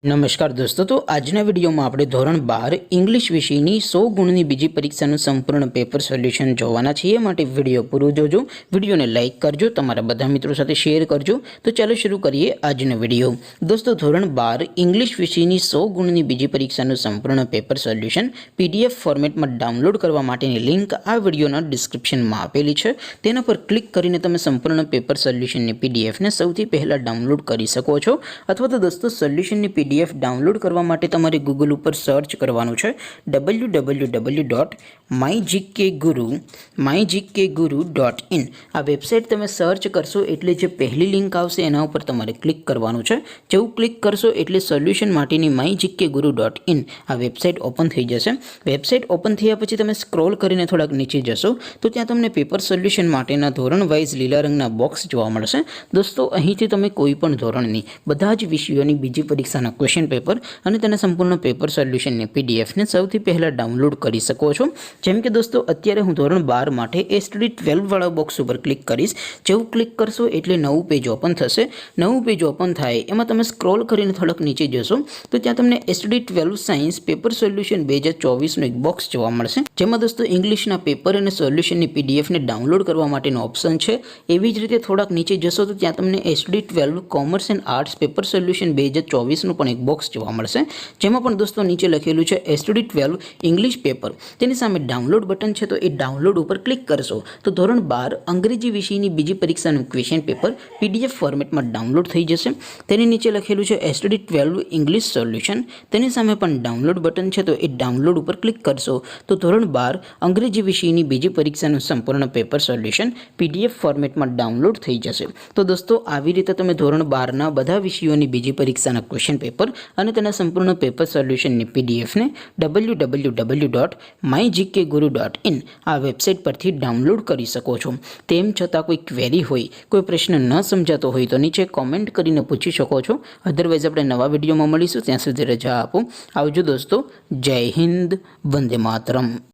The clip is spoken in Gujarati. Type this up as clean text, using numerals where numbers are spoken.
નમસ્કાર દોસ્તો, તો આજના વિડીયોમાં આપણે ધોરણ 12 ઇંગ્લિશ વિષયની 100 ગુણની બીજી પરીક્ષાનું સંપૂર્ણ પેપર સોલ્યુશન જોવાના છીએ। માટે વિડીયો પૂરો જોજો, વિડીયોને લાઇક કરજો, તમારા બધા મિત્રો સાથે શેર કરજો। તો ચાલો શરૂ કરીએ આજનો વિડીયો। દોસ્તો, ધોરણ 12 ઇંગ્લિશ વિષયની 100 ગુણની બીજી પરીક્ષાનું સંપૂર્ણ પેપર સોલ્યુશન PDF ફોર્મેટમાં ડાઉનલોડ કરવા માટેની લિંક આ વિડીયોના ડિસ્ક્રિપ્શનમાં આપેલી છે। તેના પર ક્લિક કરીને તમે સંપૂર્ણ પેપર સોલ્યુશનની PDFને સૌથી પહેલાં ડાઉનલોડ કરી શકો છો। અથવા તો દોસ્તો, સોલ્યુશનની PDF ડાઉનલોડ કરવા માટે તમારે ગૂગલ ઉપર સર્ચ કરવાનું છે www.mygkguru.in। આ વેબસાઇટ તમે સર્ચ કરશો એટલે જે પહેલી લિંક આવશે એના ઉપર તમારે ક્લિક કરવાનું છે। જેવું ક્લિક કરશો એટલે સોલ્યુશન માટેની mygkguru.in આ વેબસાઇટ ઓપન થઈ જશે। વેબસાઇટ ઓપન થયા પછી તમે સ્ક્રોલ કરીને થોડાક નીચે જશો તો ત્યાં તમને પેપર સોલ્યુશન માટેના ધોરણ વાઇઝ લીલા રંગના બોક્સ જોવા મળશે। દોસ્તો, અહીંથી તમે કોઈ પણ ધોરણની બધા જ વિષયોની બીજી પરીક્ષાના ક્વેશ્ચન પેપર અને તેના સંપૂર્ણ પેપર સોલ્યુશનની PDFને સૌથી પહેલાં ડાઉનલોડ કરી શકો છો। જેમ કે દોસ્તો, અત્યારે હું ધોરણ 12 માટે STD 12 વાળા બોક્સ ઉપર ક્લિક કરીશ। જેવું ક્લિક કરશો એટલે નવું પેજ ઓપન થશે। નવું પેજ ઓપન થાય એમાં તમે સ્ક્રોલ કરીને થોડાક નીચે જશો તો ત્યાં તમને STD 12 સાયન્સ પેપર સોલ્યુશન 2024નું એક બોક્સ જોવા મળશે। જેમાં દોસ્તો ઇંગ્લિશના પેપર અને સોલ્યુશનની PDFને ડાઉનલોડ કરવા માટેનો ઓપ્શન છે। એવી જ રીતે થોડાક નીચે જશો તો ત્યાં તમને STD 12 commerce and arts paper solution 2024નું પણ એક બોક્સ જોવા મળશે। જેમાં પણ દોસ્તો નીચે લખેલું છે STD 12 ઇંગ્લિશ પેપર। તેની સામે ડાઉનલોડ બટન છે, તો એ ડાઉનલોડ ઉપર ક્લિક કરશો તો ધોરણ 12 અંગ્રેજી વિષયની બીજી પરીક્ષાનું ક્વેશ્ચન પેપર PDF ફોર્મેટમાં ડાઉનલોડ થઈ જશે। તેની નીચે લખેલું છે STD 12 ઇંગ્લિશ સોલ્યુશન। તેની સામે પણ ડાઉનલોડ બટન છે, તો એ ડાઉનલોડ ઉપર ક્લિક કરશો તો ધોરણ 12 અંગ્રેજી વિષયની બીજી પરીક્ષાનું સંપૂર્ણ પેપર સોલ્યુશન PDF ફોર્મેટમાં ડાઉનલોડ થઈ જશે। તો દોસ્તો, આવી રીતે તમે ધોરણ 12ના બધા વિષયોની બીજી પરીક્ષાના ક્વેશ્ચન પેપર અને તેના સંપૂર્ણ પેપર સોલ્યુશનની PDFને www.mygkguru.in આ વેબસાઇટ પરથી ડાઉનલોડ કરી શકો છો। તેમ છતાં કોઈ ક્વેરી હોય, કોઈ પ્રશ્ન ન સમજાતો હોય તો નીચે કોમેન્ટ કરીને પૂછી શકો છો। અધરવાઇઝ આપણે નવા વિડીયોમાં મળીશું, ત્યાં સુધી રજા આપો। આવજો દોસ્તો, જય હિન્દ, વંદે માતરમ।